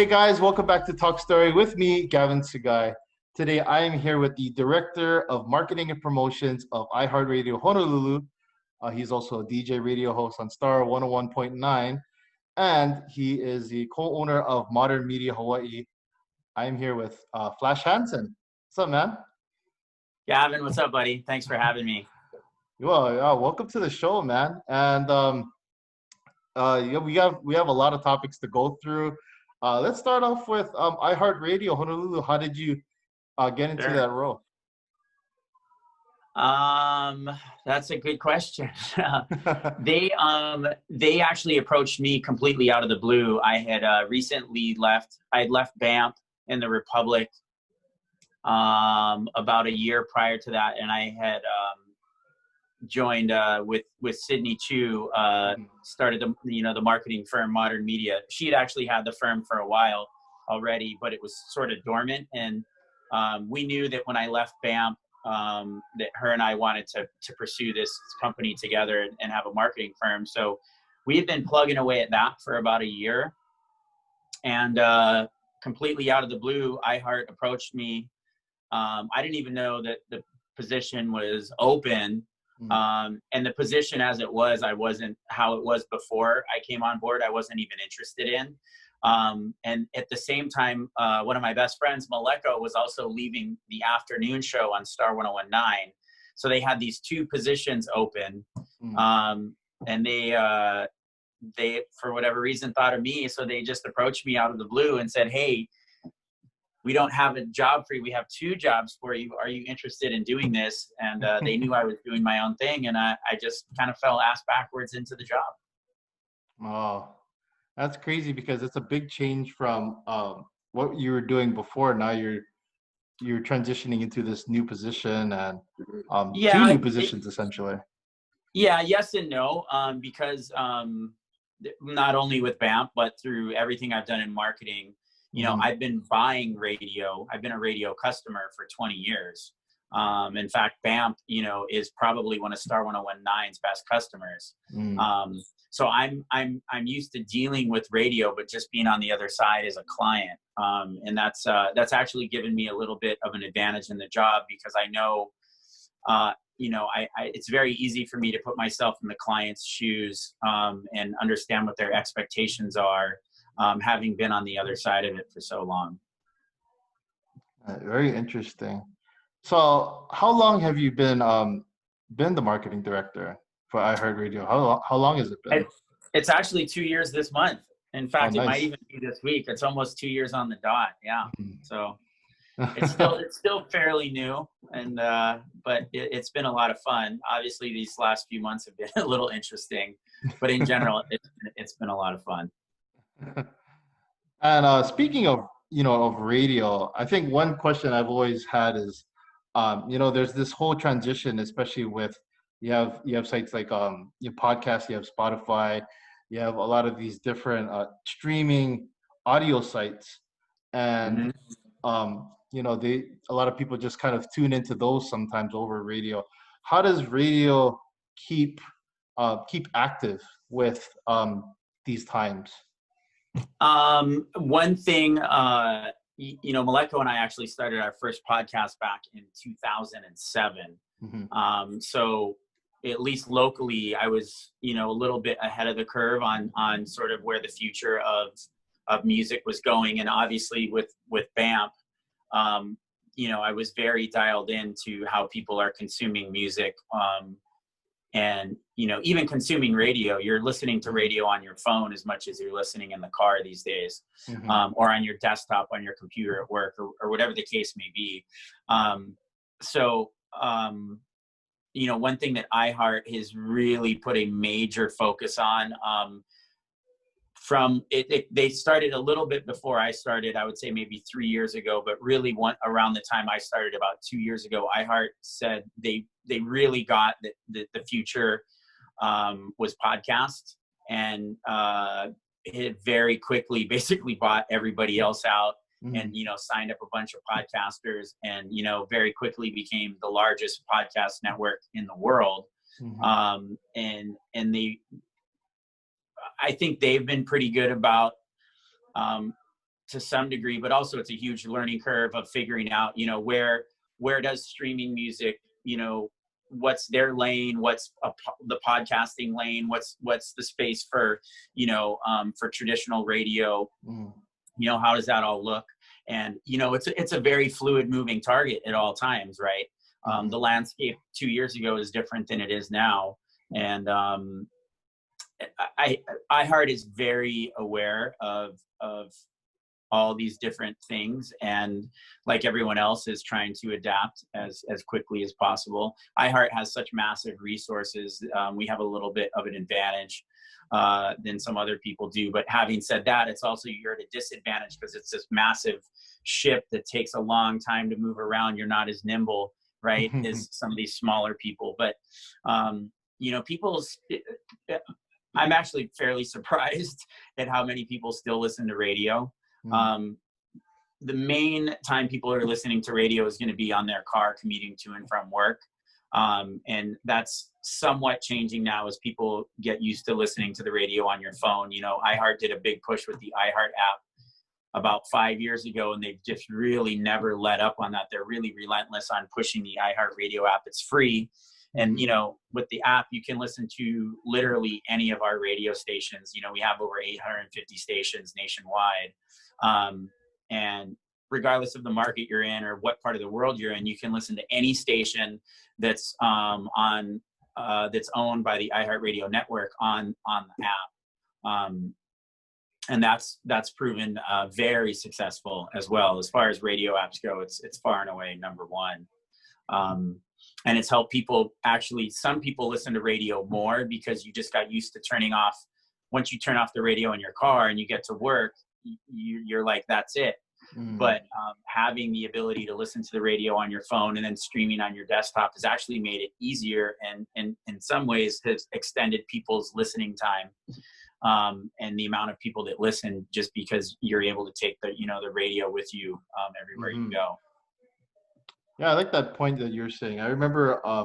Hey guys, welcome back to Talk Story with me, Gaven Sugai. Today I am here with the Director of Marketing and Promotions of iHeartRadio Honolulu. He's also a DJ radio host on Star 101.9, and he is the co-owner of Modern Media Hawaii. I am here with Flash Hansen. What's up, man? Gavin, what's up, buddy? Thanks for having me. Well, welcome to the show, man. And we have a lot of topics to go through. Let's start off with iHeartRadio Honolulu. How did you get into that role? That's a good question. They actually approached me completely out of the blue. I had recently left. I had left BAMP in the Republic about a year prior to that, and I had joined with Sydney Chu, started the marketing firm Modern Media. She had actually had the firm for a while already, but it was sort of dormant. And we knew that when I left BAMP, that her and I wanted to pursue this company together and have a marketing firm. So we had been plugging away at that for about a year, and completely out of the blue, iHeart approached me. I didn't even know that the position was open. And the position as it was, I wasn't how it was before I came on board. I wasn't even interested in. And at the same time, one of my best friends, Maleko, was also leaving the afternoon show on Star 101.9. So they had these two positions open. And they, for whatever reason, thought of me. So they just approached me out of the blue and said, "Hey, we don't have a job for you. We have two jobs for you. Are you interested in doing this?" And they knew I was doing my own thing, and I just kind of fell ass backwards into the job. Oh, that's crazy because it's a big change from what you were doing before. Now you're transitioning into this new position and two new positions essentially. Yeah, yes and no, because not only with BAMP, but through everything I've done in marketing. I've been buying radio. I've been a radio customer for 20 years. In fact, BAMP, is probably one of Star 101.9's best customers. So I'm used to dealing with radio, but just being on the other side as a client. And that's actually given me a little bit of an advantage in the job because I know, it's very easy for me to put myself in the client's shoes and understand what their expectations are. Having been on the other side of it for so long. Very interesting. So how long have you been the marketing director for iHeartRadio? How long has it been? It's actually 2 years this month. In fact, nice. It might even be this week. It's almost 2 years on the dot. Yeah. So it's still fairly new, and but it's been a lot of fun. Obviously, these last few months have been a little interesting, but in general, it's been a lot of fun. And speaking of of radio, I think one question I've always had is, there's this whole transition, especially with you have sites like your podcast, you have Spotify, you have a lot of these different streaming audio sites, and a lot of people just kind of tune into those sometimes over radio. How does radio keep active with these times? One thing, Maleko and I actually started our first podcast back in 2007. So at least locally, I was, a little bit ahead of the curve on sort of where the future of music was going. And obviously with BAMP, I was very dialed into how people are consuming music. And, even consuming radio, you're listening to radio on your phone as much as you're listening in the car these days, or on your desktop, on your computer at work, or whatever the case may be. One thing that iHeart has really put a major focus on, they started a little bit before I started, I would say maybe 3 years ago, but really around the time I started about 2 years ago, iHeart said they really got that the future was podcast, and it very quickly basically bought everybody else out and signed up a bunch of podcasters, and very quickly became the largest podcast network in the world. And I think they've been pretty good about to some degree, but also it's a huge learning curve of figuring out, you know, where does streaming music, you know, what's their lane, what's the podcasting lane, what's the space for, you know, for traditional radio, you know, how does that all look? And, you know, it's a very fluid moving target at all times, right? The landscape 2 years ago is different than it is now. And iHeart is very aware of all these different things, and like everyone else is trying to adapt as quickly as possible. iHeart has such massive resources. We have a little bit of an advantage than some other people do. But having said that, it's also, you're at a disadvantage because it's this massive ship that takes a long time to move around. You're not as nimble, right, as some of these smaller people. But, you know, I'm actually fairly surprised at how many people still listen to radio. The main time people are listening to radio is going to be on their car commuting to and from work. And that's somewhat changing now as people get used to listening to the radio on your phone. You know, iHeart did a big push with the iHeart app about 5 years ago, and they've just really never let up on that. They're really relentless on pushing the iHeart radio app. It's free. And, you know, with the app, you can listen to literally any of our radio stations. You know, we have over 850 stations nationwide. And regardless of the market you're in or what part of the world you're in, you can listen to any station that's that's owned by the iHeartRadio network on the app. And that's proven very successful as well. As far as radio apps go, it's far and away number one. And it's helped people, actually, some people listen to radio more because you just got used to turning off. Once you turn off the radio in your car and you get to work, you're like, that's it. But having the ability to listen to the radio on your phone and then streaming on your desktop has actually made it easier, and in some ways has extended people's listening time, and the amount of people that listen, just because you're able to take the radio with you everywhere you go. Yeah, I like that point that you're saying. I remember a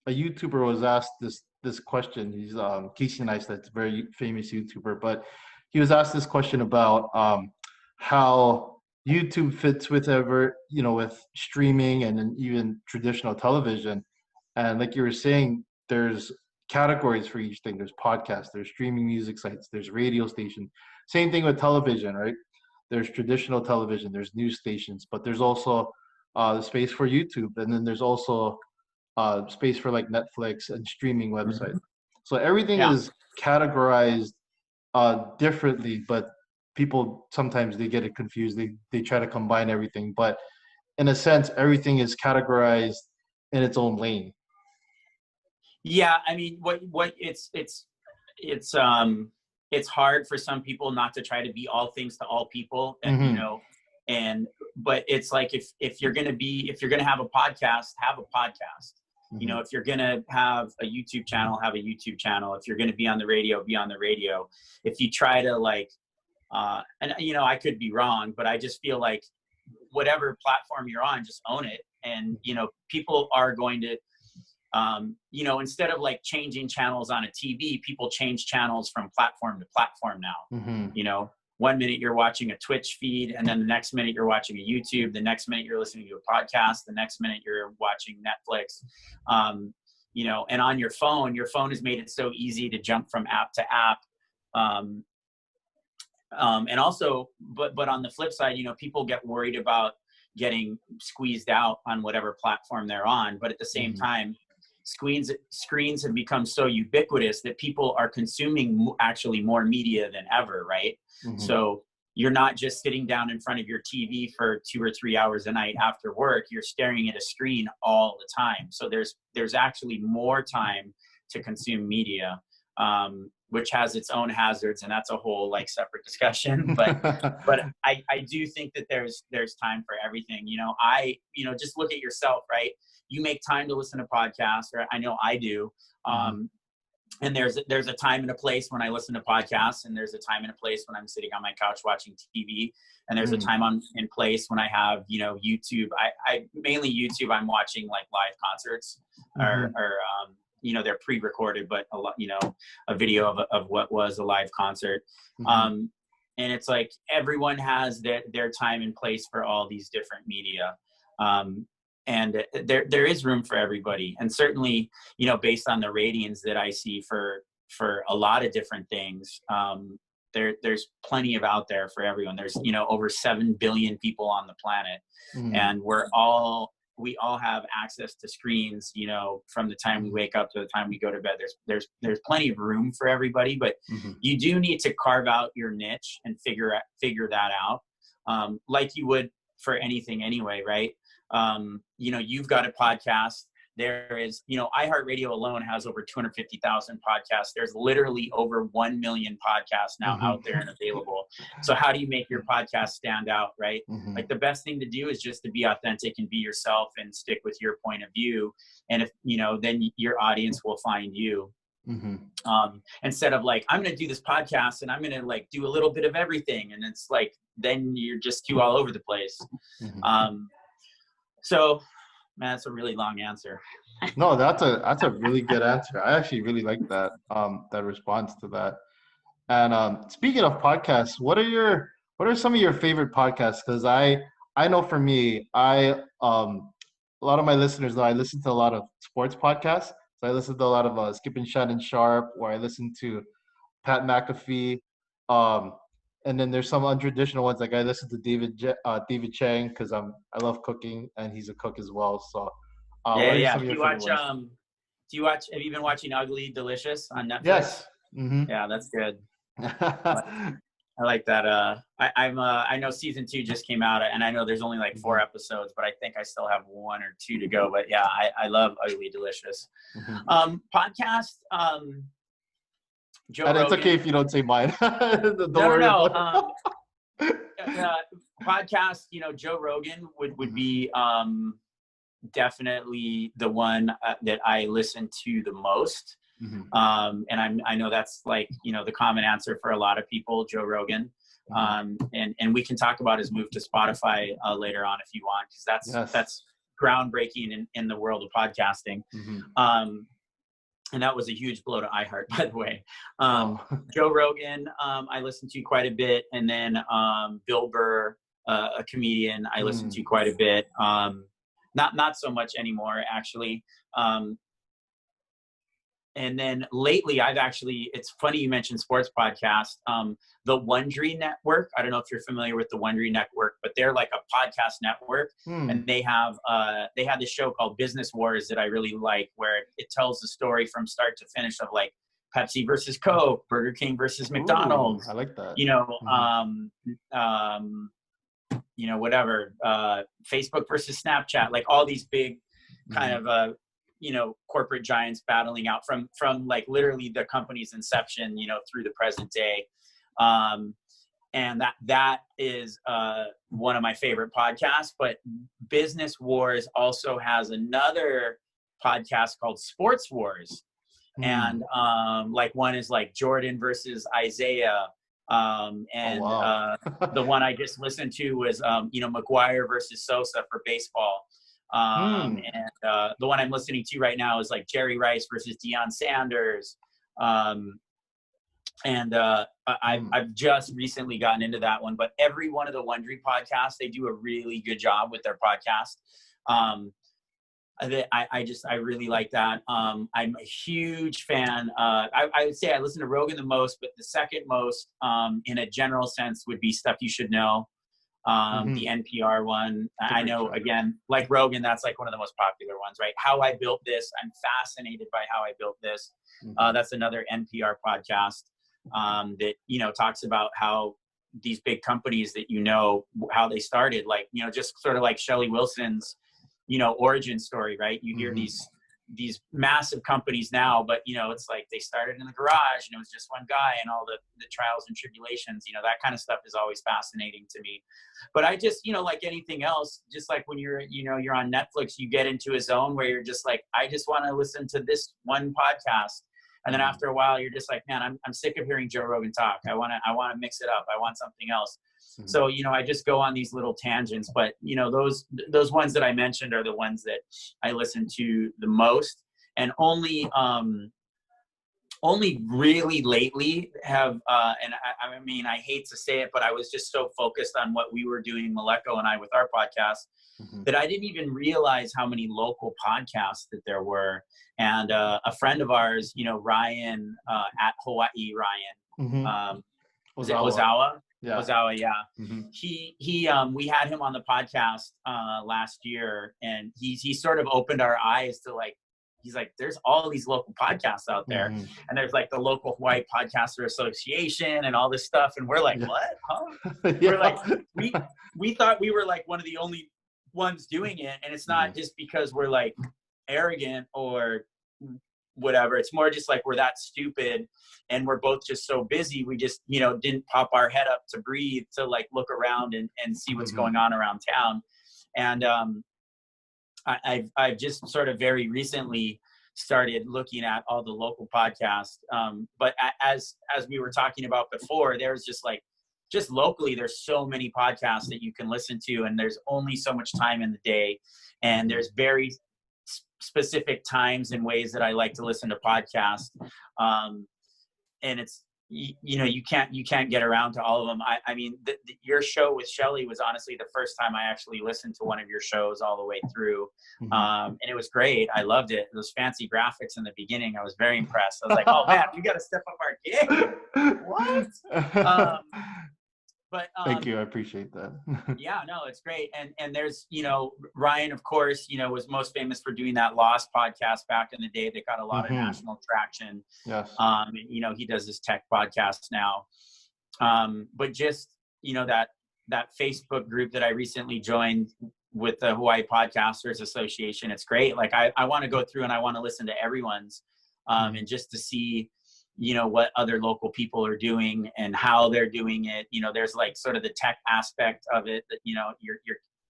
YouTuber was asked this question. He's Casey Neistat, a very famous YouTuber, but he was asked this question about how YouTube fits with with streaming and then even traditional television. And like you were saying, there's categories for each thing. There's podcasts, there's streaming music sites, there's radio station. Same thing with television, right? There's traditional television, there's news stations, but there's also space for YouTube, and then there's also space for like Netflix and streaming websites. So everything is categorized differently, but people sometimes they get it confused. They try to combine everything, but in a sense, everything is categorized in its own lane. Yeah, I mean, what it's hard for some people not to try to be all things to all people, and but it's like if you're gonna have a podcast, have a podcast. You know, if you're gonna have a YouTube channel, have a YouTube channel. If you're gonna be on the radio, be on the radio. If you try to and I could be wrong, but I just feel like whatever platform you're on, just own it. And people are going to instead of like changing channels on a TV, people change channels from platform to platform now. 1 minute you're watching a Twitch feed, and then the next minute you're watching a YouTube, the next minute you're listening to a podcast, the next minute you're watching Netflix. And on your phone has made it so easy to jump from app to app. And also, but on the flip side, people get worried about getting squeezed out on whatever platform they're on. But at the same time, screens have become so ubiquitous that people are consuming actually more media than ever, right? So you're not just sitting down in front of your TV for 2 or 3 hours a night after work. You're staring at a screen all the time. So there's actually more time to consume media, which has its own hazards, and that's a whole separate discussion. But I do think that there's time for everything. Just look at yourself, right? You make time to listen to podcasts, or I know I do. And there's a time and a place when I listen to podcasts, and there's a time and a place when I'm sitting on my couch watching TV, and there's a time and place when I have YouTube. I mainly YouTube. I'm watching live concerts, or they're pre-recorded, but a video of what was a live concert. and it's like everyone has their time and place for all these different media. And there is room for everybody. And certainly, based on the ratings that I see for a lot of different things, there's plenty of out there for everyone. There's, over 7 billion people on the planet, and we all have access to screens, from the time we wake up to the time we go to bed. There's plenty of room for everybody, but you do need to carve out your niche and figure that out, like you would for anything anyway, right? You've got a podcast. There is, iHeartRadio alone has over 250,000 podcasts. There's literally over 1 million podcasts now out there and available. So how do you make your podcast stand out, right? Like the best thing to do is just to be authentic and be yourself and stick with your point of view. And if, then your audience will find you. Instead of like, I'm going to do this podcast and I'm going to like do a little bit of everything. And it's like, then you're just too all over the place. So, man, that's a really long answer. No, that's a really good answer. I actually really like that that response to that. And speaking of podcasts, what are some of your favorite podcasts? Because I know for me, a lot of my listeners know I listen to a lot of sports podcasts. So I listen to a lot of Skip and Shannon Sharp, or I listen to Pat McAfee. And then there's some untraditional ones, like I listen to David Chang because I love cooking and he's a cook as well. So yeah. Do you watch? Have you been watching Ugly Delicious on Netflix? Yes. Yeah, that's good. I like that. I know season 2 just came out, and I know there's only like 4 episodes, but I think I still have 1 or 2 to go. But yeah, I love Ugly Delicious. Podcast. Joe and Rogan. It's okay if you don't say mine. No. Podcast. Joe Rogan would be definitely the one that I listen to the most. And I know that's like, the common answer for a lot of people, Joe Rogan. And we can talk about his move to Spotify later on if you want, because that's groundbreaking in the world of podcasting. And that was a huge blow to iHeart, by the way. Joe Rogan, I listen to quite a bit. And then Bill Burr, a comedian, I listen to quite a bit. Not so much anymore, actually. And then lately, it's funny you mentioned sports podcast. The Wondery Network, I don't know if you're familiar with the Wondery Network, but they're like a podcast network. And they had this show called Business Wars that I really like, where it tells the story from start to finish of like Pepsi versus Coke, Burger King versus McDonald's. I like that. Whatever, Facebook versus Snapchat, like all these big kind of, corporate giants battling out from like literally the company's inception, through the present day. And that is one of my favorite podcasts. But Business Wars also has another podcast called Sports Wars. And like one is like Jordan versus Isaiah. The one I just listened to was, McGuire versus Sosa for baseball. And the one I'm listening to right now is like Jerry Rice versus Deion Sanders. I've just recently gotten into that one, but every one of the Wondery podcasts, they do a really good job with their podcast. I really like that. I'm a huge fan. I would say I listen to Rogan the most, but the second most, in a general sense, would be Stuff You Should Know. The NPR one. I know, again, like Rogan, that's like one of the most popular ones, right? How I Built This. I'm fascinated by How I Built This. That's another NPR podcast that, talks about how these big companies that, how they started, like, just sort of like Shelley Wilson's, origin story, right? You hear these massive companies now, but it's like they started in the garage and it was just one guy, and all the trials and tribulations, that kind of stuff is always fascinating to me. But I just, like anything else, just like when you're on Netflix, you get into a zone where you're just like, I just want to listen to this one podcast. And then after a while, you're just like, man, I'm sick of hearing Joe Rogan talk. I want to mix it up. I want something else. So, I just go on these little tangents, but those ones that I mentioned are the ones that I listen to the most. And only only really lately have, and I mean, I hate to say it, but I was just so focused on what we were doing, Maleko and I, with our podcast, that I didn't even realize how many local podcasts that there were. And a friend of ours, you know, Ryan at Hawaii, Ryan, was it Ozawa. Ozawa? Yeah. Ozawa, yeah. We had him on the podcast last year, and he sort of opened our eyes to, like, he's like, there's all these local podcasts out there, and there's like the local Hawaii Podcaster Association and all this stuff, and we're like, what? Huh? We're like, we thought we were like one of the only ones doing it, and it's not just because we're like arrogant or whatever. It's more just like we're that stupid, and we're both just so busy. We just, you know, didn't pop our head up to breathe, to like look around and see what's going on around town. And I've just sort of very recently started looking at all the local podcasts. But as we were talking about before, there's just locally, there's so many podcasts that you can listen to, and there's only so much time in the day, and there's very specific times and ways that I like to listen to podcasts. And it's, you know, you can't get around to all of them. I mean, your show with Shelly was honestly the first time I actually listened to one of your shows all the way through. And it was great. I loved it. Those fancy graphics in the beginning, I was very impressed. I was like, oh man, we got to step up our game. What? But thank you, I appreciate that. Yeah, no, it's great. And there's, you know, Ryan, of course, you know, was most famous for doing that Lost podcast back in the day that got a lot of national traction. Yes. And, you know, he does his tech podcast now. But just, you know, that Facebook group that I recently joined with the Hawaii Podcasters Association, it's great. Like I want to go through and I want to listen to everyone's, and just to see, you know, what other local people are doing and how they're doing it. You know, there's like sort of the tech aspect of it that, you know,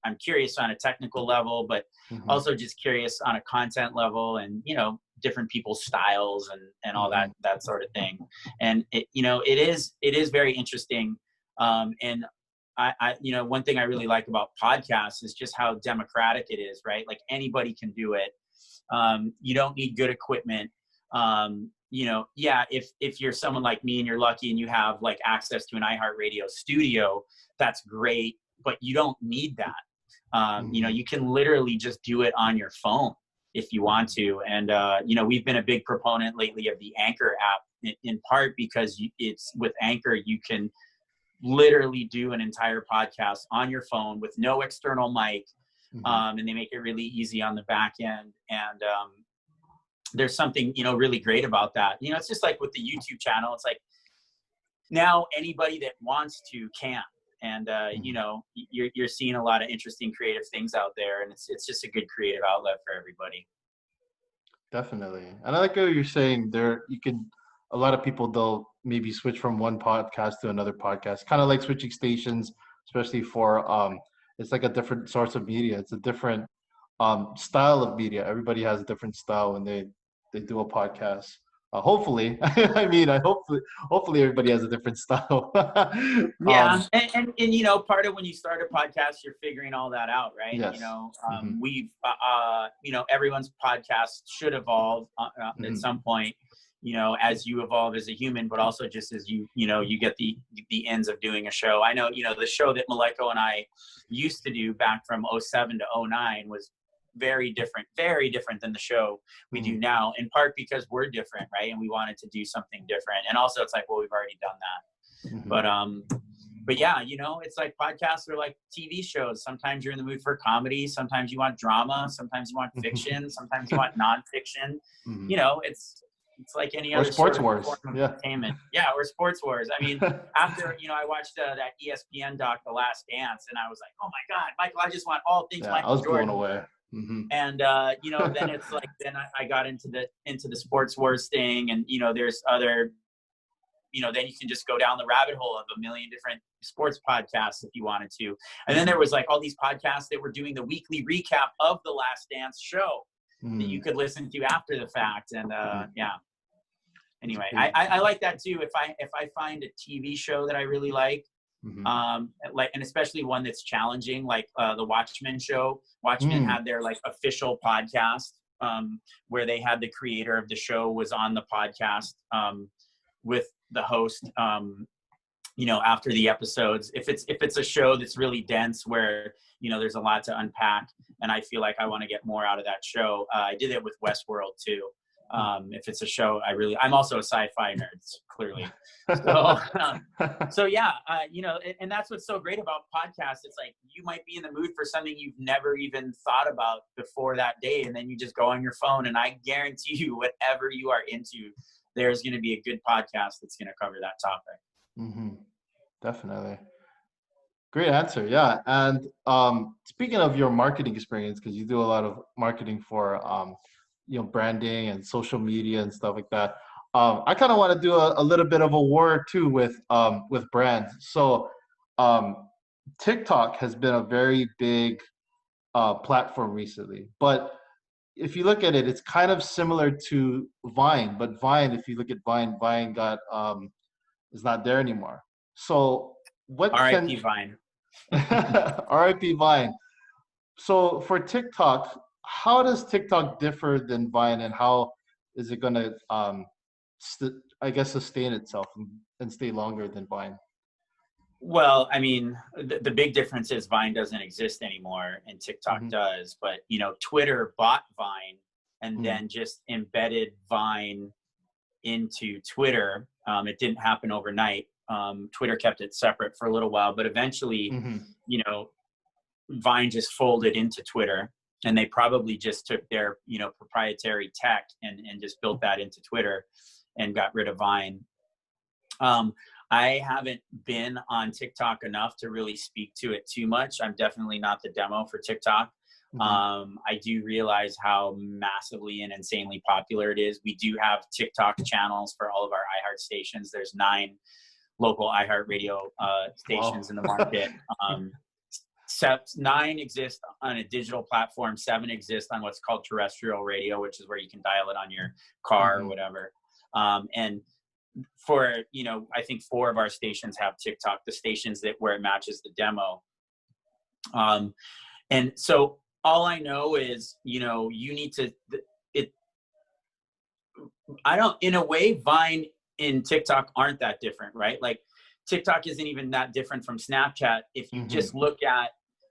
I'm curious on a technical level, but also just curious on a content level, and, you know, different people's styles and all that sort of thing. And it, you know, it is very interesting. And I, you know, one thing I really like about podcasts is just how democratic it is, right? Like anybody can do it. You don't need good equipment. You know, yeah, if you're someone like me and you're lucky and you have like access to an iHeartRadio studio, that's great, but you don't need that. You know, you can literally just do it on your phone if you want to. And, you know, we've been a big proponent lately of the Anchor app, in part because it's with Anchor, you can literally do an entire podcast on your phone with no external mic. And they make it really easy on the back end. And, there's something, you know, really great about that. You know, it's just like with the YouTube channel, it's like now anybody that wants to can. And, you know, you're seeing a lot of interesting creative things out there, and it's just a good creative outlet for everybody. Definitely. And I like what you're saying there. A lot of people, they'll maybe switch from one podcast to another podcast, kind of like switching stations, especially for, it's like a different source of media. It's a different style of media. Everybody has a different style when they do a podcast. Hopefully, I mean, hopefully everybody has a different style. Yeah, and you know, part of when you start a podcast, you're figuring all that out, right? Yes. You know, we've you know, everyone's podcast should evolve at some point. You know, as you evolve as a human, but also just as you know, you get the ends of doing a show. I know, you know, the show that Maleko and I used to do back from 2007 to 2009 was very different than the show we do now, in part because we're different, right? And we wanted to do something different. And also it's like, well, we've already done that. But yeah, you know, it's like podcasts are like TV shows. Sometimes you're in the mood for comedy. Sometimes you want drama. Sometimes you want fiction. Sometimes you want nonfiction. You know, it's like any other sports sort of wars. Form of entertainment. Yeah, or sports wars. I mean, after, you know, I watched that ESPN doc, The Last Dance, and I was like, oh my God, Michael, I just want all things Michael I was Jordan. blown away. And you know, then it's like, then I got into the sports wars thing, and you know, there's other, you know, then you can just go down the rabbit hole of a million different sports podcasts if you wanted to. And then there was like all these podcasts that were doing the weekly recap of the Last Dance show that you could listen to after the fact. And yeah. Anyway, I like that too. If I find a TV show that I really like, like, and especially one that's challenging, like the Watchmen show. Watchmen had their like official podcast where they had the creator of the show was on the podcast with the host, after the episodes. If it's a show that's really dense where, there's a lot to unpack and I feel like I want to get more out of that show, I did it with Westworld too. If it's a show I'm also a sci-fi nerd, clearly. So yeah, and that's what's so great about podcasts. It's like, you might be in the mood for something you've never even thought about before that day. And then you just go on your phone and I guarantee you, whatever you are into, there's going to be a good podcast that's going to cover that topic. Mm-hmm. Definitely. Great answer. Yeah. And speaking of your marketing experience, because you do a lot of marketing for, branding and social media and stuff like that. I kind of want to do a little bit of a war too with brands. So TikTok has been a very big platform recently, but if you look at it, it's kind of similar to Vine. But Vine, if you look at Vine got is not there anymore. So what R.I.P. Vine. R.I.P. Vine. So for TikTok, how does TikTok differ than Vine, and how is it going to, sustain itself and stay longer than Vine? Well, I mean, the big difference is Vine doesn't exist anymore and TikTok does. But, Twitter bought Vine and then just embedded Vine into Twitter. It didn't happen overnight. Twitter kept it separate for a little while, but eventually, Vine just folded into Twitter, and they probably just took their, proprietary tech and just built that into Twitter and got rid of Vine. I haven't been on TikTok enough to really speak to it too much. I'm definitely not the demo for TikTok. I do realize how massively and insanely popular it is. We do have TikTok channels for all of our iHeart stations. There's 9 local iHeartRadio stations in the market. 9 exist on a digital platform. 7 exist on what's called terrestrial radio, which is where you can dial it on your car or whatever. And for, I think 4 of our stations have TikTok, the stations where it matches the demo. And so all I know is, you need to, in a way, Vine and TikTok aren't that different, right? Like TikTok isn't even that different from Snapchat. If you just look at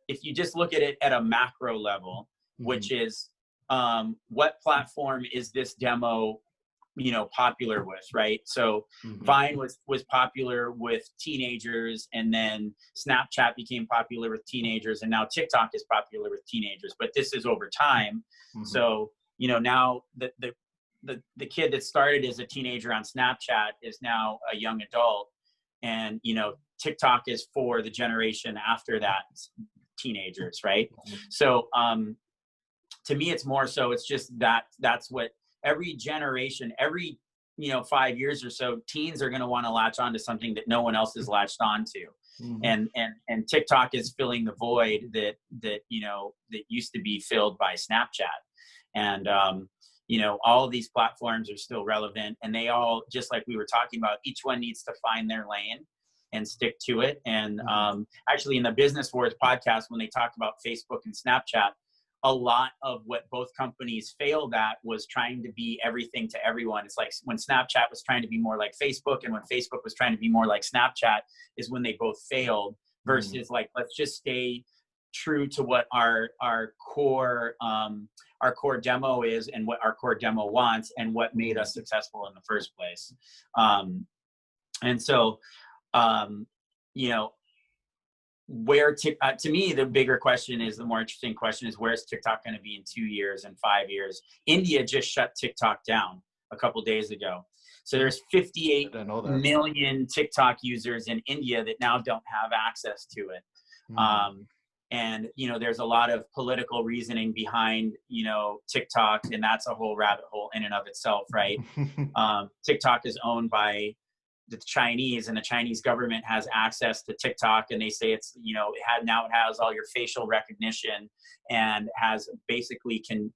it at a macro level, which is, what platform is this demo, popular with, right? So Vine was popular with teenagers, and then Snapchat became popular with teenagers, and now TikTok is popular with teenagers, but this is over time. So, now the kid that started as a teenager on Snapchat is now a young adult, and, TikTok is for the generation after that, teenagers, right? So, to me, it's more so, it's just that's what every generation, every 5 years or so, teens are going to want to latch on to something that no one else has latched on to. And TikTok is filling the void that used to be filled by Snapchat. And all of these platforms are still relevant, and they all, just like we were talking about, each one needs to find their lane and stick to it. And actually in the Business Wars podcast, when they talked about Facebook and Snapchat, a lot of what both companies failed at was trying to be everything to everyone. It's like when Snapchat was trying to be more like Facebook, and when Facebook was trying to be more like Snapchat, is when they both failed, versus like, let's just stay true to what our core demo is, and what our core demo wants, and what made us successful in the first place. And so, where to me, the bigger question is, the more interesting question is, where's TikTok going to be in 2 years and 5 years? India just shut TikTok down a couple days ago. So there's 58 million TikTok users in India that now don't have access to it. And, there's a lot of political reasoning behind, TikTok, and that's a whole rabbit hole in and of itself, right? TikTok is owned by the Chinese, and the Chinese government has access to TikTok, and they say it's, it has all your facial recognition, and basically can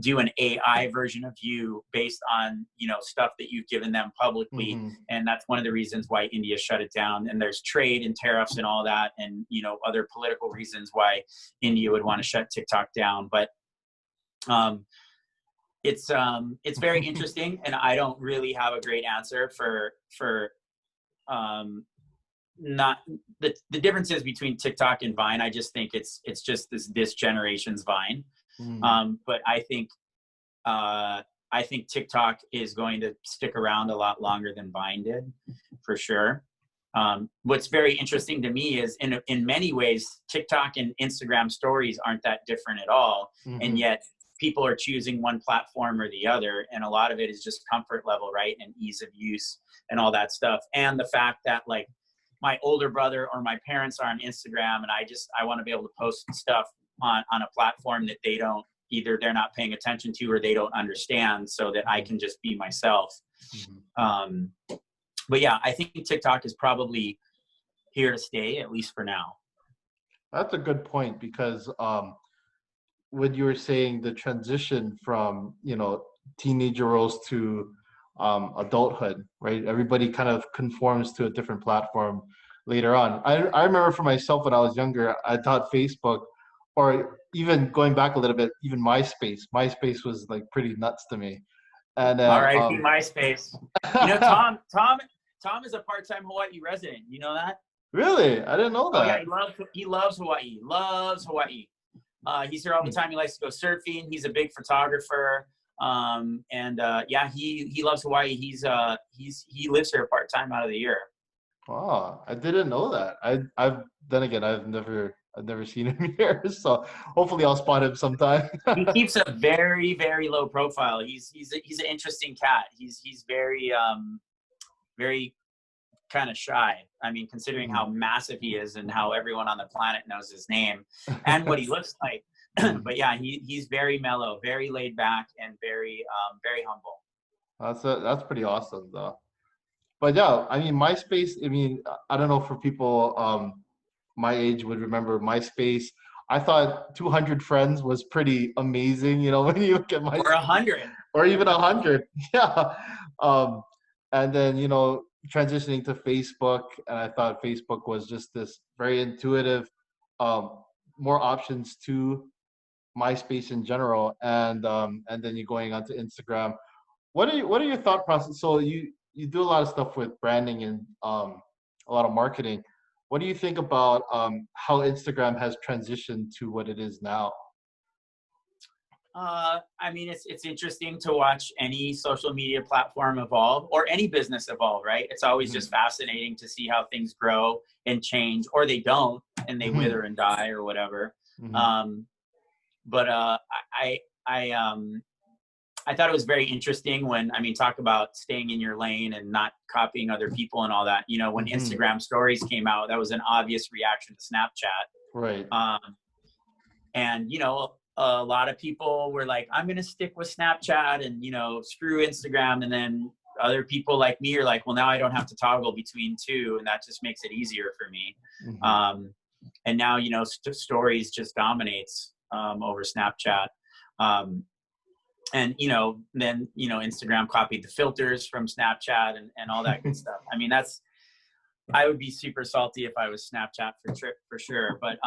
do an AI version of you based on, stuff that you've given them publicly. And that's one of the reasons why India shut it down. And there's trade and tariffs and all that, and, other political reasons why India would want to shut TikTok down. But, it's very interesting, and I don't really have a great answer for not the differences between TikTok and Vine. I just think it's just this generation's Vine. But I think TikTok is going to stick around a lot longer than Vine did, for sure. What's very interesting to me is in many ways, TikTok and Instagram stories aren't that different at all. And yet people are choosing one platform or the other. And a lot of it is just comfort level, right? And ease of use and all that stuff. And the fact that like my older brother or my parents are on Instagram, and I want to be able to post stuff on a platform that either they're not paying attention to or they don't understand, so that I can just be myself. But yeah, I think TikTok is probably here to stay, at least for now. That's a good point, because when you were saying the transition from, teenager roles to adulthood, right? Everybody kind of conforms to a different platform later on. I remember for myself when I was younger, I thought Facebook, or even going back a little bit, even MySpace. MySpace was like pretty nuts to me. And then, R.I.P. MySpace. Tom is a part-time Hawaii resident. You know that? Really? I didn't know that. Oh yeah, he loves Hawaii. Loves Hawaii. He's here all the time. He likes to go surfing. He's a big photographer. Yeah, he loves Hawaii. He lives here part-time out of the year. Oh, I didn't know that. I've never seen him here, so hopefully I'll spot him sometime. He keeps a very, very low profile. He's an interesting cat. He's very very kind of shy. I mean, considering how massive he is and how everyone on the planet knows his name and what he looks like. But yeah, he's very mellow, very laid back, and very humble. That's pretty awesome, though. But yeah, I mean, MySpace. I mean, I don't know, for people my age would remember MySpace. I thought 200 friends was pretty amazing. When you look at MySpace, or 100, or even 100, yeah. And then transitioning to Facebook, and I thought Facebook was just this very intuitive, more options to MySpace in general, and then you're going onto Instagram. What are your thought process? So you do a lot of stuff with branding and a lot of marketing. What do you think about how Instagram has transitioned to what it is now? I mean, it's interesting to watch any social media platform evolve, or any business evolve, right? It's always just fascinating to see how things grow and change, or they don't, and they wither and die, or whatever. But I thought it was very interesting when, talk about staying in your lane and not copying other people and all that. When Instagram stories came out, that was an obvious reaction to Snapchat. Right. And, a lot of people were like, I'm going to stick with Snapchat and, screw Instagram. And then other people like me are like, well, now I don't have to toggle between two, and that just makes it easier for me. And now, stories just dominates over Snapchat. And, then, Instagram copied the filters from Snapchat and all that good stuff. I mean, I would be super salty if I was Snapchat for sure. But,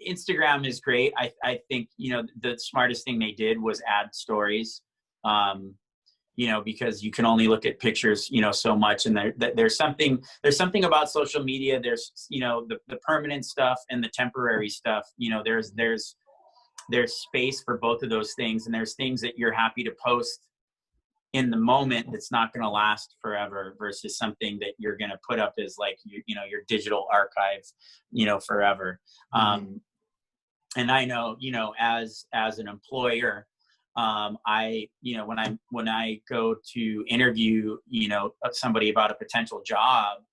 Instagram is great. I think, the smartest thing they did was add stories, because you can only look at pictures, so much. And there's something about social media. There's, the permanent stuff and the temporary stuff. There's space for both of those things. And there's things that you're happy to post in the moment that's not going to last forever, versus something that you're going to put up as like, your digital archive, forever. And I know, as an employer, when I go to interview, somebody about a potential job,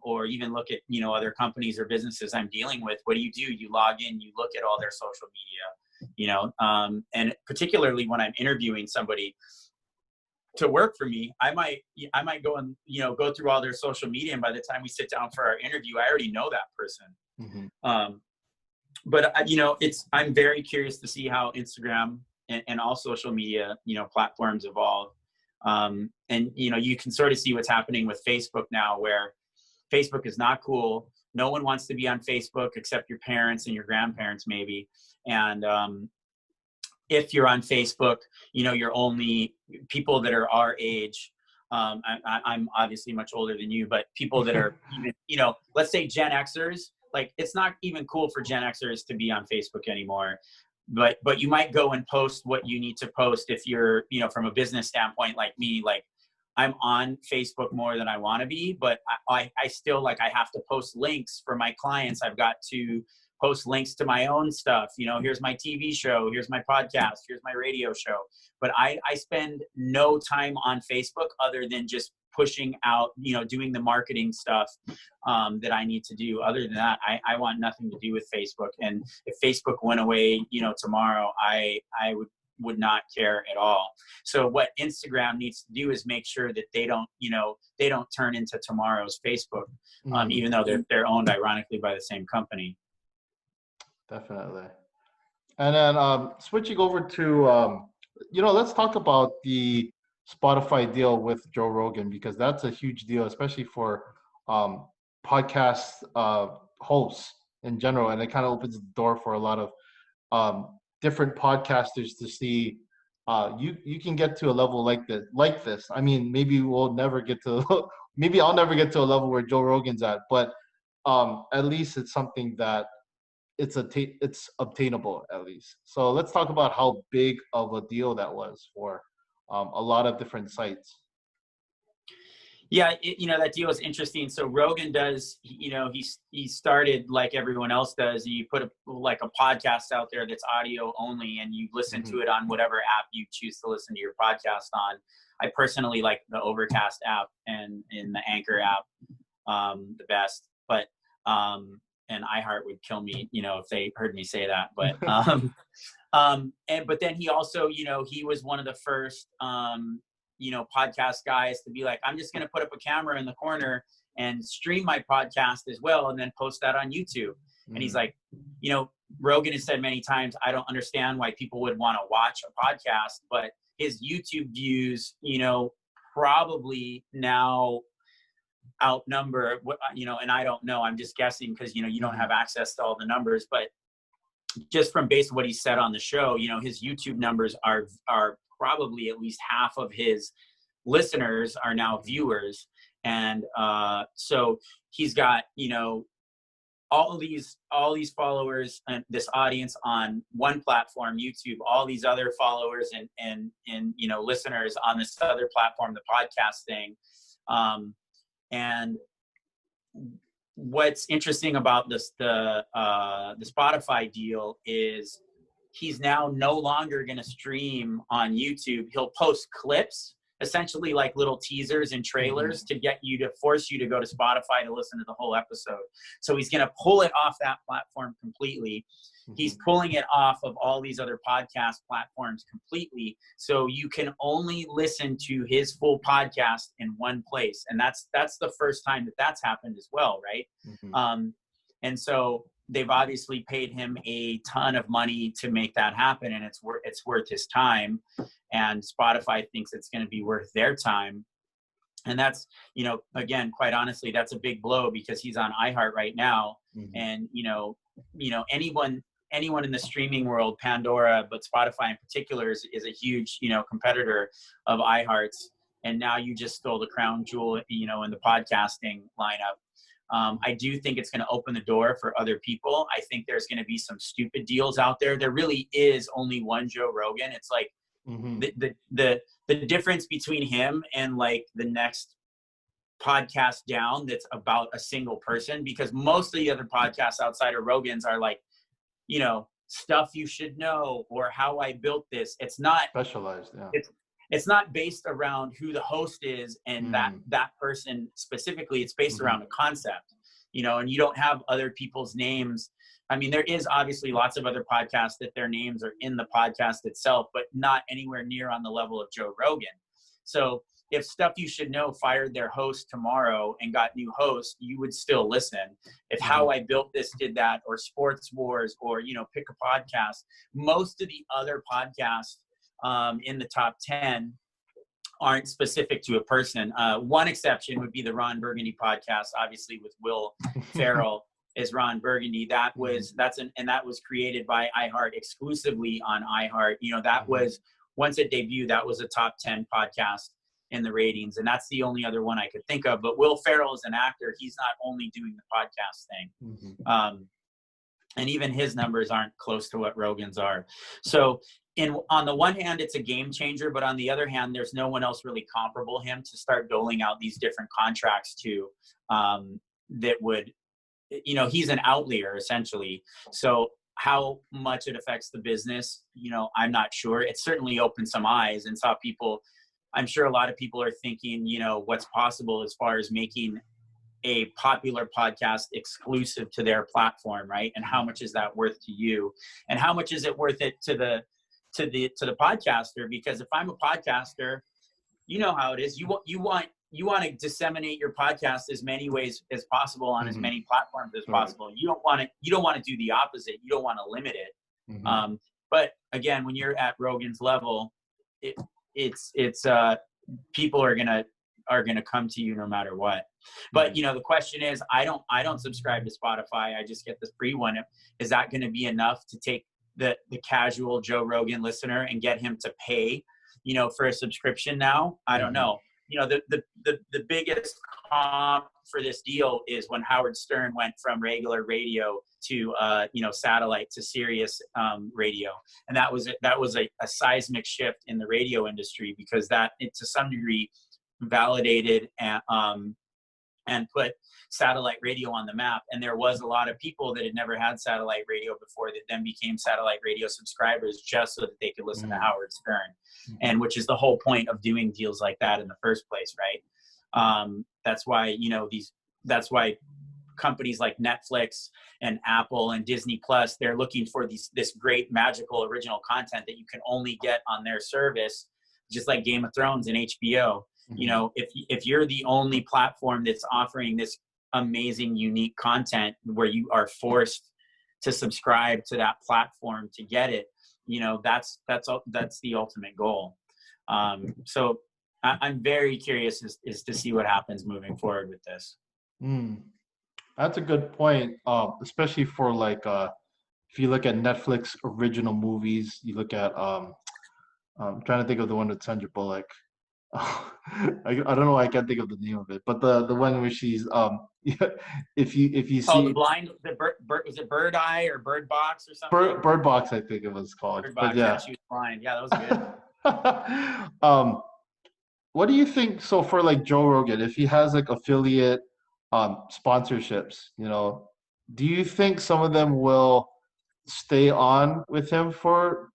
or even look at, other companies or businesses I'm dealing with, what do? You log in, you look at all their social media, and particularly when I'm interviewing somebody to work for me, I might go and, go through all their social media. And by the time we sit down for our interview, I already know that person. But I'm very curious to see how Instagram and all social media, platforms evolve. And, you can sort of see what's happening with Facebook now, where Facebook is not cool. No one wants to be on Facebook except your parents and your grandparents, maybe. And if you're on Facebook, you know, you're only people that are our age. I'm obviously much older than you, but people that are even, you know, let's say Gen Xers, like it's not even cool for Gen Xers to be on Facebook anymore. But you might go and post what you need to post if you're, you know, from a business standpoint, like me, like I'm on Facebook more than I want to be, but I still, like, I have to post links for my clients. I've got to post links to my own stuff. You know, here's my TV show, here's my podcast, here's my radio show. But I spend no time on Facebook other than just pushing out, you know, doing the marketing stuff that I need to do. Other than that, I want nothing to do with Facebook. And if Facebook went away, you know, tomorrow, I would not care at all. So what Instagram needs to do is make sure that they don't, you know, they don't turn into tomorrow's Facebook, even though they're owned ironically by the same company. Definitely. And then switching over to, you know, let's talk about the Spotify deal with Joe Rogan, because that's a huge deal, especially for podcast hosts in general. And it kind of opens the door for a lot of different podcasters to see you can get to a level like this. I mean, maybe we'll never get to, maybe I'll never get to a level where Joe Rogan's at, but at least it's something that it's obtainable at least. So let's talk about how big of a deal that was for a lot of different sites. Yeah, you know, that deal is interesting. So Rogan does, you know, he started like everyone else does. You put a podcast out there that's audio only, and you listen to it on whatever app you choose to listen to your podcast on. I personally like the Overcast app and in the Anchor app the best. But and iHeart would kill me, you know, if they heard me say that. But but then he also, you know, he was one of the first you know, podcast guys to be like, I'm just going to put up a camera in the corner and stream my podcast as well, and then post that on YouTube. And he's like, you know, Rogan has said many times, I don't understand why people would want to watch a podcast, but his YouTube views, you know, probably now outnumber what, you know, and I don't know, I'm just guessing because, you know, you don't have access to all the numbers, but just from based on what he said on the show, you know, his YouTube numbers are probably at least half of his listeners are now viewers. And so he's got, you know, all these followers and this audience on one platform, YouTube, all these other followers and you know, listeners on this other platform, the podcast thing. And what's interesting about the Spotify deal is he's now no longer going to stream on YouTube. He'll post clips, essentially like little teasers and trailers to get you to force you to go to Spotify to listen to the whole episode. So he's going to pull it off that platform completely. He's pulling it off of all these other podcast platforms completely. So you can only listen to his full podcast in one place. And that's the first time that's happened as well, right? And so they've obviously paid him a ton of money to make that happen, and it's worth his time. And Spotify thinks it's going to be worth their time. And that's, you know, again, quite honestly, that's a big blow because he's on iHeart right now. And, you know, anyone in the streaming world, Pandora, but Spotify in particular is a huge, you know, competitor of iHeart's. And now you just stole the crown jewel, you know, in the podcasting lineup. I do think it's going to open the door for other people. I think there's going to be some stupid deals out there. There really is only one Joe Rogan. It's like the difference between him and like the next podcast down that's about a single person, because most of the other podcasts outside of Rogan's are like, you know, stuff you should know or how I built this. It's not specialized. Yeah. It's not based around who the host is and that person specifically. It's based around a concept, you know, and you don't have other people's names. I mean, there is obviously lots of other podcasts that their names are in the podcast itself, but not anywhere near on the level of Joe Rogan. So if Stuff You Should Know fired their host tomorrow and got new hosts, you would still listen. If How I Built This did that, or Sports Wars, or, you know, pick a podcast, most of the other podcasts in the top 10 aren't specific to a person. One exception would be the Ron Burgundy podcast, obviously with Will Ferrell. is Ron Burgundy. That was that was created by iHeart exclusively on iHeart. You know, that was, once it debuted, that was a top 10 podcast in the ratings, and that's the only other one I could think of. But Will Ferrell is an actor; he's not only doing the podcast thing, and even his numbers aren't close to what Rogan's are. So, on the one hand, it's a game changer, but on the other hand, there's no one else really comparable him to start doling out these different contracts to, that would, you know, he's an outlier essentially. So how much it affects the business, you know, I'm not sure. It certainly opened some eyes and saw people. I'm sure a lot of people are thinking, you know, what's possible as far as making a popular podcast exclusive to their platform, right? And how much is that worth to you? And how much is it worth it to the podcaster? Because if I'm a podcaster, you know how it is. You want to disseminate your podcast as many ways as possible on as many platforms as possible. You don't want to do the opposite. You don't want to limit it. But again, when you're at Rogan's level, it's people are gonna come to you no matter what. But you know, the question is, I don't subscribe to Spotify. I just get the free one. Is that going to be enough to take the casual Joe Rogan listener and get him to pay, you know, for a subscription now? I don't know. You know, the biggest comp for this deal is when Howard Stern went from regular radio to you know, satellite to Sirius radio, and that was a seismic shift in the radio industry, because that, it to some degree validated and put satellite radio on the map. And there was a lot of people that had never had satellite radio before that then became satellite radio subscribers just so that they could listen to Howard Stern, and which is the whole point of doing deals like that in the first place, right? That's why, you know, that's why companies like Netflix and Apple and Disney Plus, they're looking for this great magical original content that you can only get on their service, just like Game of Thrones and HBO. You know, if you're the only platform that's offering this amazing, unique content where you are forced to subscribe to that platform to get it, you know, that's the ultimate goal. So I'm very curious is to see what happens moving forward with this. That's a good point, especially for like if you look at Netflix original movies. You look at I'm trying to think of the one with Sandra Bullock. I don't know why I can't think of the name of it, but the one where she's if you see the blind, was it Bird Eye or Bird Box or something? Bird Box, I think it was called. Bird Box, but yeah, she was blind. Yeah, that was good. What do you think? So for like Joe Rogan, if he has like affiliate sponsorships, you know, do you think some of them will stay on with him for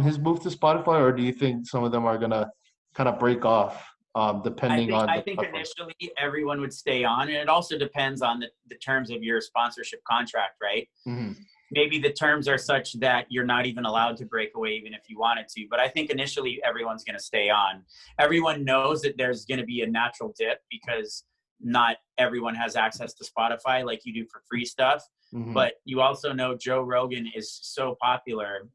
his move to Spotify, or do you think some of them are gonna kind of break off, depending on? I think initially everyone would stay on, and it also depends on the terms of your sponsorship contract, right? Maybe the terms are such that you're not even allowed to break away even if you wanted to. But I think initially everyone's going to stay on. Everyone knows that there's going to be a natural dip because not everyone has access to Spotify like you do for free stuff. But you also know Joe Rogan is so popular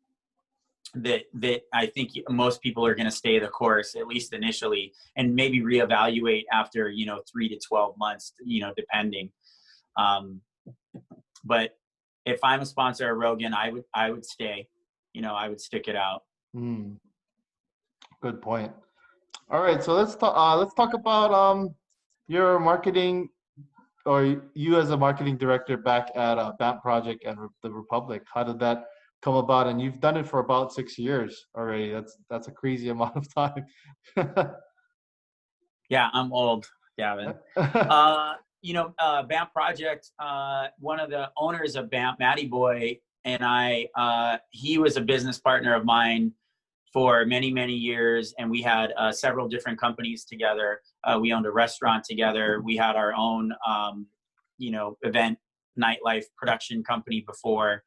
that I think most people are going to stay the course, at least initially, and maybe reevaluate after, 3 to 12 months, depending. But if I'm a sponsor of Rogan, I would stay, I would stick it out. Good point. All right. So let's talk about, your marketing, or you as a marketing director back at BAMP Project and the Republic. How did that come about? And you've done it for about 6 years already. That's a crazy amount of time. Yeah, I'm old, Gavin. BAMP Project, one of the owners of BAMP, Matty Boy, and I, he was a business partner of mine for many, many years. And we had several different companies together. We owned a restaurant together. We had our own, event, nightlife production company before.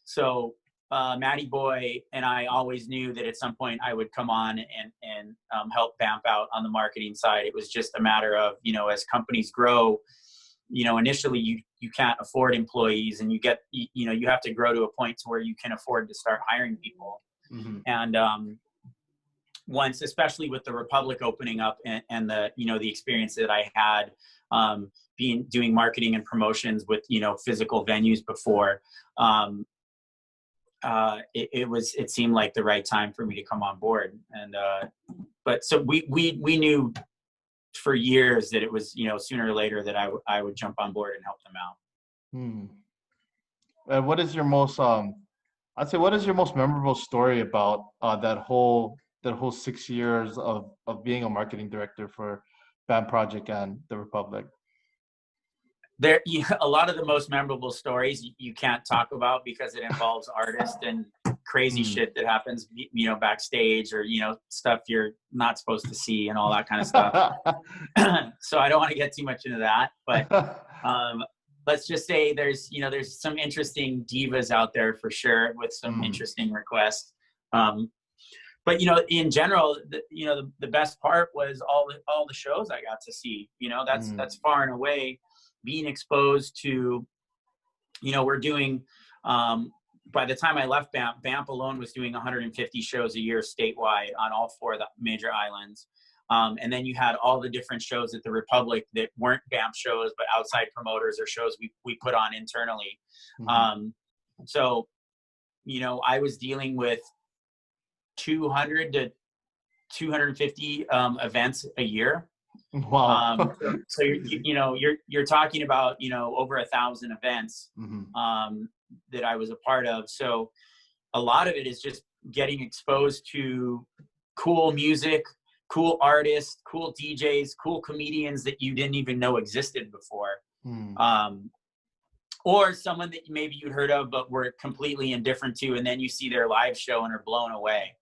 So Matty Boy and I always knew that at some point I would come on and help BAMP out on the marketing side. It was just a matter of, as companies grow, initially you can't afford employees, and you have to grow to a point to where you can afford to start hiring people. And once, especially with the Republic opening up and the, you know, the experience that I had doing marketing and promotions with, you know, physical venues before, it seemed like the right time for me to come on board. And but so we knew for years that it was, you know, sooner or later that I would jump on board and help them out. What is your most I'd say what is your most memorable story about that whole 6 years of being a marketing director for Band Project and the Republic? There, a lot of the most memorable stories you can't talk about because it involves artists and crazy shit that happens, you know, backstage, or, you know, stuff you're not supposed to see and all that kind of stuff. So I don't want to get too much into that, but let's just say there's some interesting divas out there for sure with some interesting requests. But, you know, in general, the best part was all the shows I got to see. You know, that's far and away being exposed to, you know, we're doing, by the time I left BAMP alone was doing 150 shows a year statewide on all 4 of the major islands. And then you had all the different shows at the Republic that weren't BAMP shows, but outside promoters or shows we put on internally. So, you know, I was dealing with 200 to 250 events a year. Wow. So you're talking about, you know, over 1,000 events that I was a part of. So a lot of it is just getting exposed to cool music, cool artists, cool DJs, cool comedians that you didn't even know existed before. Or someone that maybe you'd heard of but were completely indifferent to, and then you see their live show and are blown away.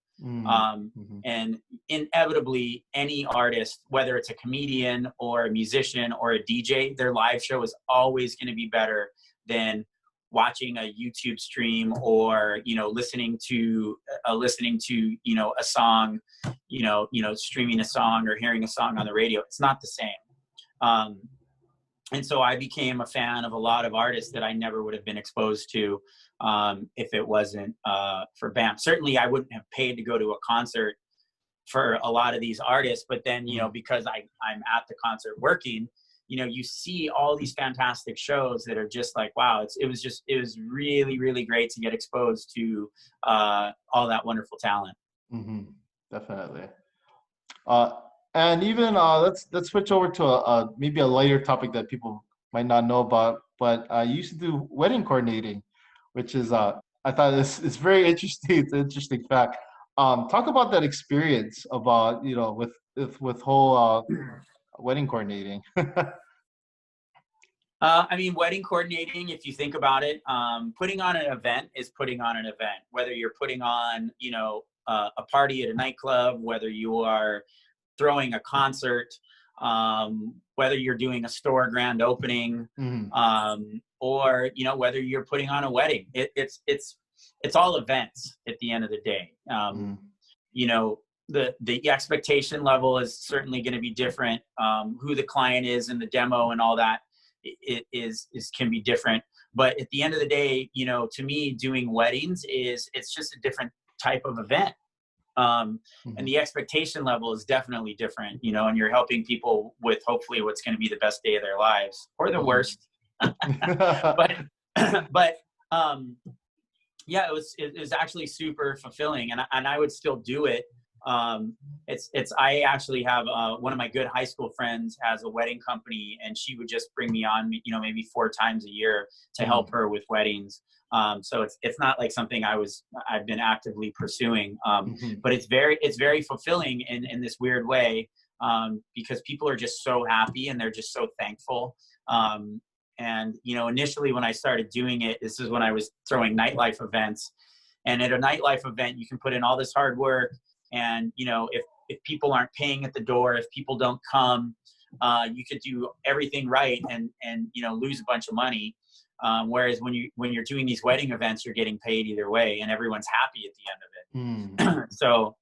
And inevitably any artist, whether it's a comedian or a musician or a DJ, their live show is always going to be better than watching a YouTube stream or, you know, listening to, you know, a song, you know, streaming a song or hearing a song on the radio. It's not the same. And so I became a fan of a lot of artists that I never would have been exposed to if it wasn't for BAMP. Certainly I wouldn't have paid to go to a concert for a lot of these artists, but then, you know, because I'm at the concert working, you know, you see all these fantastic shows that are just like, wow, it was really, really great to get exposed to all that wonderful talent. Definitely. And even let's switch over to maybe a lighter topic that people might not know about, but I used to do wedding coordinating, which is I thought it's very interesting. It's an interesting fact. Talk about that experience about, you know, with whole wedding coordinating. I mean, wedding coordinating, if you think about it, putting on an event is putting on an event. Whether you're putting on, you know, a party at a nightclub, whether you are throwing a concert, whether you're doing a store grand opening, or, you know, whether you're putting on a wedding, it's all events at the end of the day. You know, the expectation level is certainly going to be different. Who the client is and the demo and all that can be different. But at the end of the day, you know, to me, doing weddings it's just a different type of event. And the expectation level is definitely different, you know, and you're helping people with hopefully what's going to be the best day of their lives or the worst. but yeah, it was actually super fulfilling, and I would still do it. I actually have one of my good high school friends has a wedding company, and she would just bring me on, you know, maybe 4 times a year to help her with weddings. So it's not like something I've been actively pursuing, but it's very fulfilling in this weird way, because people are just so happy and they're just so thankful. And, you know, initially when I started doing it, this is when I was throwing nightlife events, and at a nightlife event, you can put in all this hard work. And, you know, if people aren't paying at the door, if people don't come, you could do everything right and, you know, lose a bunch of money. Whereas when you're doing these wedding events, you're getting paid either way and everyone's happy at the end of it. So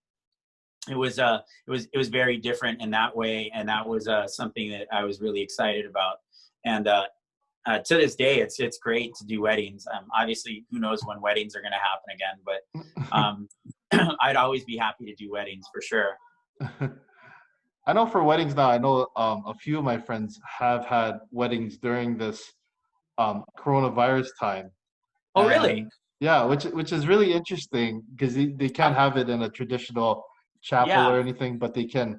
it was very different in that way. And that was something that I was really excited about. And to this day, it's great to do weddings. Obviously, who knows when weddings are going to happen again, but I'd always be happy to do weddings for sure. I know for weddings now, I know a few of my friends have had weddings during this coronavirus time. Oh, really? And yeah, which is really interesting because they can't have it in a traditional chapel Yeah. or anything, but they can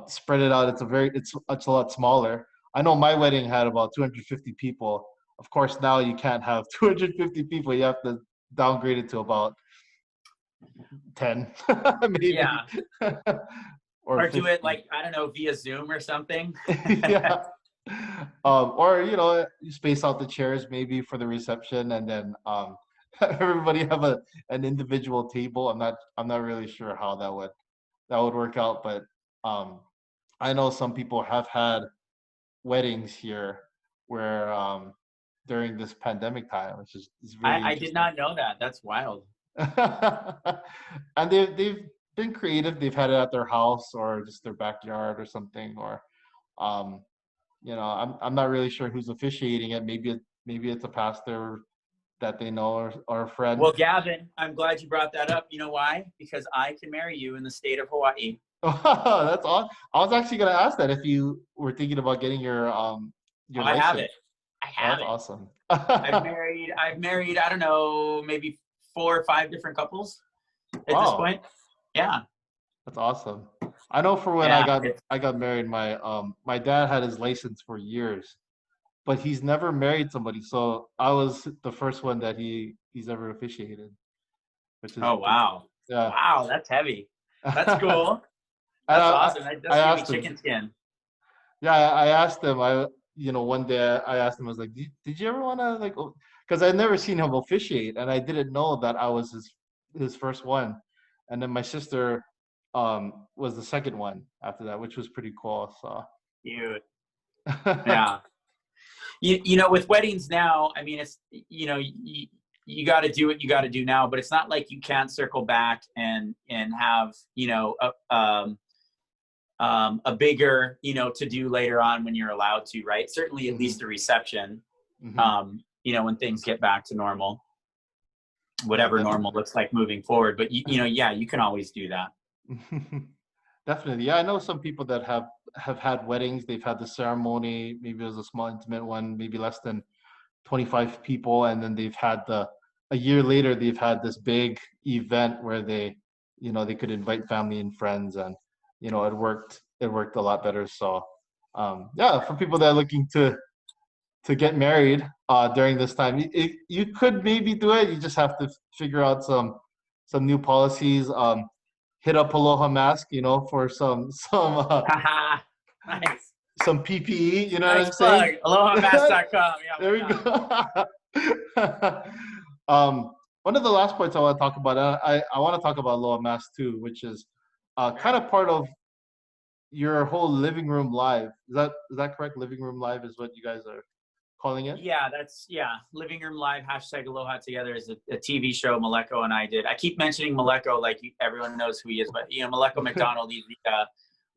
spread it out. It's a lot smaller. I know my wedding had about 250 people. Of course, now you can't have 250 people. You have to downgrade it to about 10, maybe, Yeah. or Or do it 50. like, I don't know, via Zoom or something. Yeah. Or you space out the chairs maybe for the reception, and then everybody have an individual table. I'm not really sure how that would work out, but um, I know some people have had weddings here where during this pandemic time, which is really I did interesting. not know that. That's wild. And they've been creative. They've had it at their house or just their backyard or something, or um, I'm not really sure who's officiating it. Maybe it's a pastor that they know or a friend. Well, Gavin, I'm glad you brought that up. You know why? Because I can marry you in the state of Hawaii. Oh, that's awesome. I was actually gonna ask that if you were thinking about getting your I have it. license. I Oh, have that's it. awesome. I've married, I don't know, maybe 4 or 5 different couples at this Wow, point. Yeah. that's awesome. I know for when I Yeah. got I got married, my dad had his license for years, but he's never married somebody. So I was the first one that he's ever officiated, which is Oh, pretty, wow. yeah. Wow. That's heavy. That's And cool. That's I, awesome. That I does give me asked him, chicken skin. yeah, I asked him, one day I asked him, I was like, did you ever want to like, because I'd never seen him officiate, and I didn't know that I was his first one, and then my sister was the second one after that, which was pretty cool. So Dude. Yeah. With weddings now, I mean, it's, you got to do what you got to do now, but it's not like you can't circle back and have, a bigger, to do later on when you're allowed to, right? Certainly at hmm least the reception, hmm when things get back to normal, yeah, whatever normal looks like moving forward. But, yeah, you can always do that. definitely. Yeah, I know some people that have had weddings. They've had the ceremony. Maybe it was a small, intimate one, maybe less than 25 people, and then a year later they've had this big event where they could invite family and friends, and it worked a lot better. So yeah, for people that are looking to get married during this time, you could maybe do it. You just have to figure out some new policies. Hit up Aloha Mask, for Haha. Nice. some PPE. You know what Nice I'm plug. saying? AlohaMass.com. Yeah, There why we not? go. One of the last points I want to talk about, I want to talk about Aloha Mask too, which is kind of part of your whole living room live. Is that correct? Living room live is what you guys are calling it? Yeah. Living Room Live, #Aloha Together is a TV show Maleko and I did. I keep mentioning Maleko like everyone knows who he is, but Maleko McDonald, he's the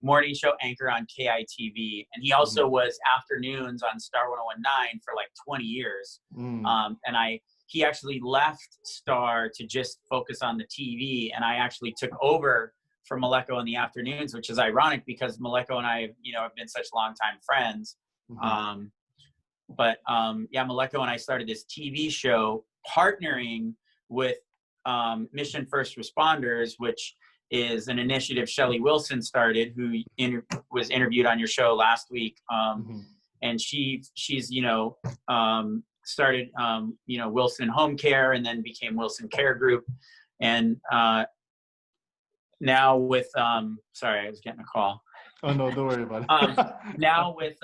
morning show anchor on KITV, and he also Mhm. was afternoons on Star 1019 for like 20 years. Mm. He actually left Star to just focus on the TV, and I actually took over for Maleko in the afternoons, which is ironic because Maleko and I, have been such longtime friends. Mhm. Um, But Maleko and I started this TV show partnering with Mission First Responders, which is an initiative Shelley Wilson started, who was interviewed on your show last week. Mhm. And she's started Wilson Home Care, and then became Wilson Care Group. And now with sorry, I was getting a call. Oh no, don't worry about it. Now with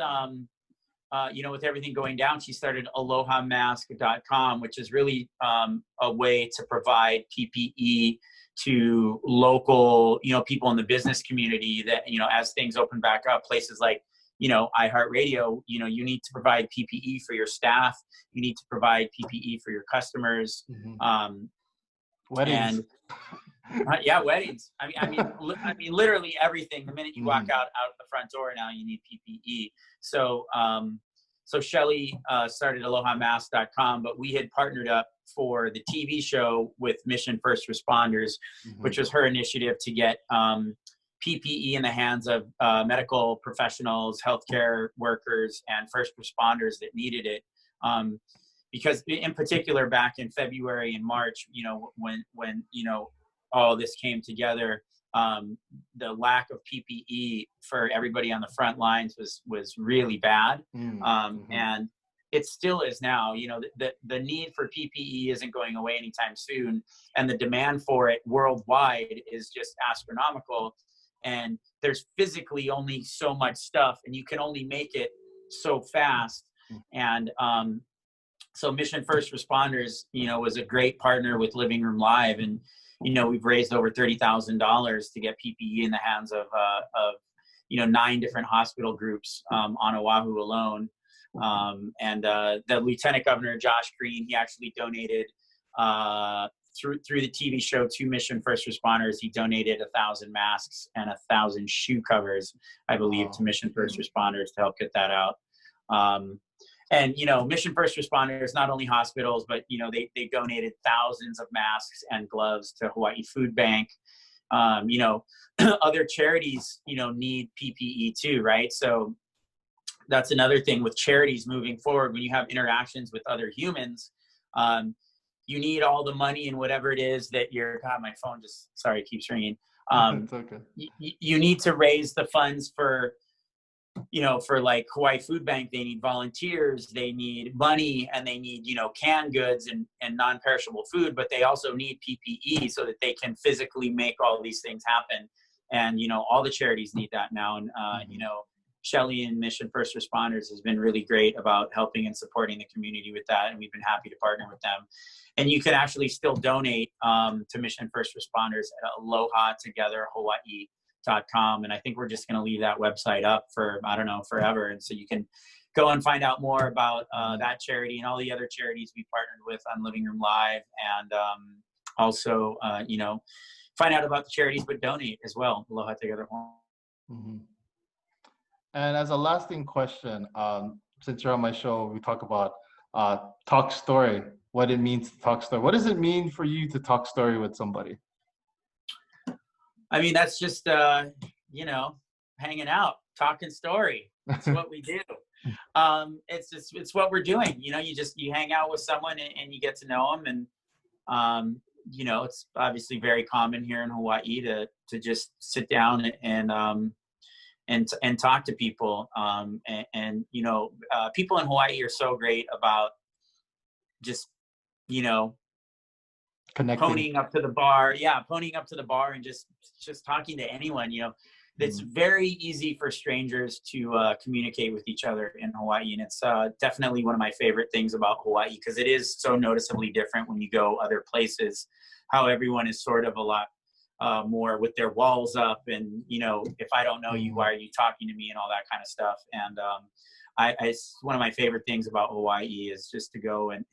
everything going down, she started AlohaMask.com, which is really a way to provide PPE to local, people in the business community that, as things open back up, places like, iHeartRadio, you need to provide PPE for your staff. You need to provide PPE for your customers. Mhm. Weddings. And weddings. Literally everything. The minute you walk Mhm. out the front door now, you need PPE. So, So Shelly started AlohaMask.com, but we had partnered up for the TV show with Mission First Responders, which was her initiative to get PPE in the hands of medical professionals, healthcare workers, and first responders that needed it. Because in particular, back in February and March, when all this came together, the lack of PPE for everybody on the front lines was really bad. And it still is now. The need for PPE isn't going away anytime soon, and the demand for it worldwide is just astronomical. And there's physically only so much stuff, and you can only make it so fast. And so Mission First Responders, was a great partner with Living Room Live, and we've raised over $30,000 to get PPE in the hands of 9 different hospital groups on Oahu alone. And the Lieutenant Governor Josh Green, he actually donated through the TV show to Mission First Responders. He donated 1,000 masks and 1,000 shoe covers, I believe, to Mission First Responders to help get that out. And, Mission First Responders, not only hospitals, but, they donated thousands of masks and gloves to Hawaii Food Bank. Other charities, need PPE too, right? So that's another thing with charities moving forward. When you have interactions with other humans, you need all the money and whatever it is that God, my phone it keeps ringing. It's okay. You need to raise the funds for, for like Hawaii Food Bank. They need volunteers, they need money, and they need, canned goods and non-perishable food, but they also need PPE so that they can physically make all these things happen. And, all the charities need that now. And, Shelly and Mission First Responders has been really great about helping and supporting the community with that. And we've been happy to partner with them. And you can actually still donate to Mission First Responders at AlohaTogetherHawaii.com. And I think we're just going to leave that website up for, forever. And so you can go and find out more about that charity and all the other charities we partnered with on Living Room Live. And also, find out about the charities, but donate as well. Aloha Together. And as a lasting question, since you're on my show, we talk about talk story, what it means to talk story. What does it mean for you to talk story with somebody? I mean, that's just, hanging out, talking story. That's what we do. It's what we're doing. You hang out with someone and you get to know them. And, it's obviously very common here in Hawaii to just sit down and talk to people. People in Hawaii are so great about just, connecting. Ponying up to the bar and just talking to anyone. It's very easy for strangers to communicate with each other in Hawaii. And it's definitely one of my favorite things about Hawaii, because it is so noticeably different when you go other places, how everyone is sort of a lot more with their walls up. And, if I don't know you, why are you talking to me, and all that kind of stuff. And it's one of my favorite things about Hawaii is just to go and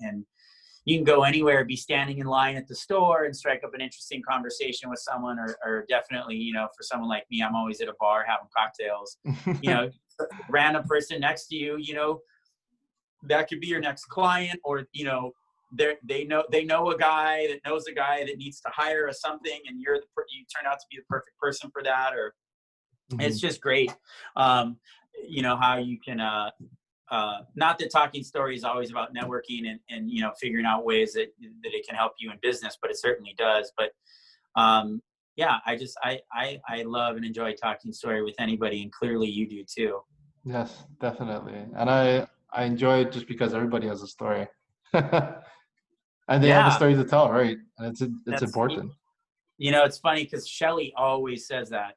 you can go anywhere, be standing in line at the store and strike up an interesting conversation with someone, or definitely, for someone like me, I'm always at a bar having cocktails, random person next to you, that could be your next client, or, they know a guy that knows a guy that needs to hire a something, and you turn out to be the perfect person for that. Or it's just great. How you can, not that talking story is always about networking and figuring out ways that it can help you in business, but it certainly does. But I love and enjoy talking story with anybody, and clearly you do too. Yes, definitely. And I enjoy it just because everybody has a story. And they have a story to tell, right? And it's important. It's funny because Shelly always says that.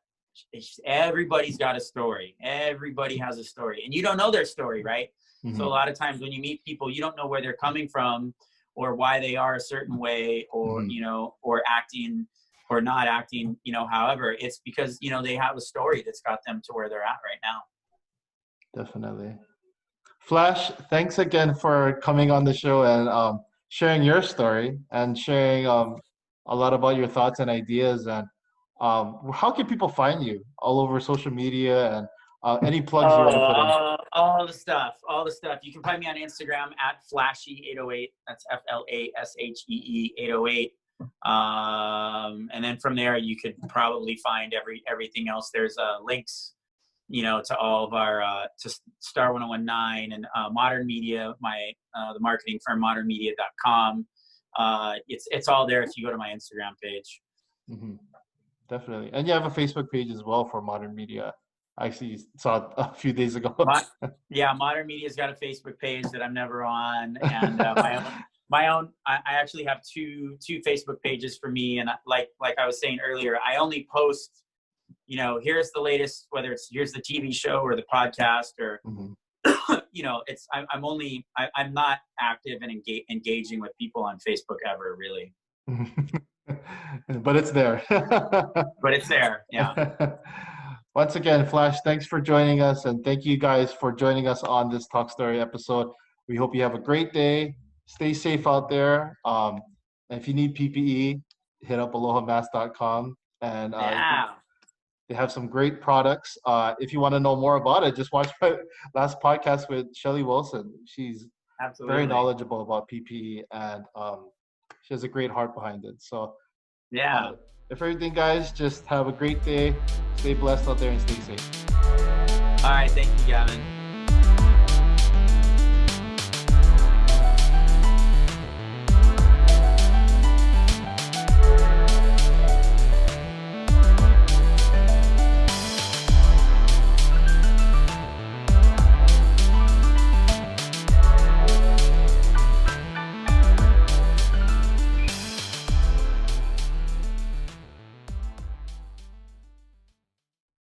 Everybody's got a story. Everybody has a story, and you don't know their story, right? So a lot of times when you meet people, you don't know where they're coming from, or why they are a certain way, or or acting or not acting, however. It's because they have a story that's got them to where they're at right now. Definitely. Flash, thanks again for coming on the show and sharing your story and sharing a lot about your thoughts and ideas. And how can people find you all over social media? And Any plugs you want to put in? All the stuff. You can find me on Instagram at Flashy808. That's FLASHEE 808. And then from there, you could probably find everything else. There's links, to all of our to Star 1019 and Modern Media, the marketing firm modernmedia.com. It's all there if you go to my Instagram page. Mm-hmm. Definitely. And you have a Facebook page as well for Modern Media. I actually saw it a few days ago. Modern Media's got a Facebook page that I'm never on, and my own. I actually have two Facebook pages for me, and like I was saying earlier, I only post, here's the latest, whether here's the TV show or the podcast or, I'm not active and engaging with people on Facebook ever, really. But it's there. Yeah. Once again, Flash, thanks for joining us, and thank you guys for joining us on this Talk Story episode. We hope you have a great day. Stay safe out there. And if you need PPE, hit up alohamask.com, and they have some great products. If you want to know more about it, just watch my last podcast with Shelly Wilson. She's very knowledgeable about PPE, and she has a great heart behind it. So if everything, guys, just have a great day. Stay blessed out there and stay safe. All right. Thank you, Gavin.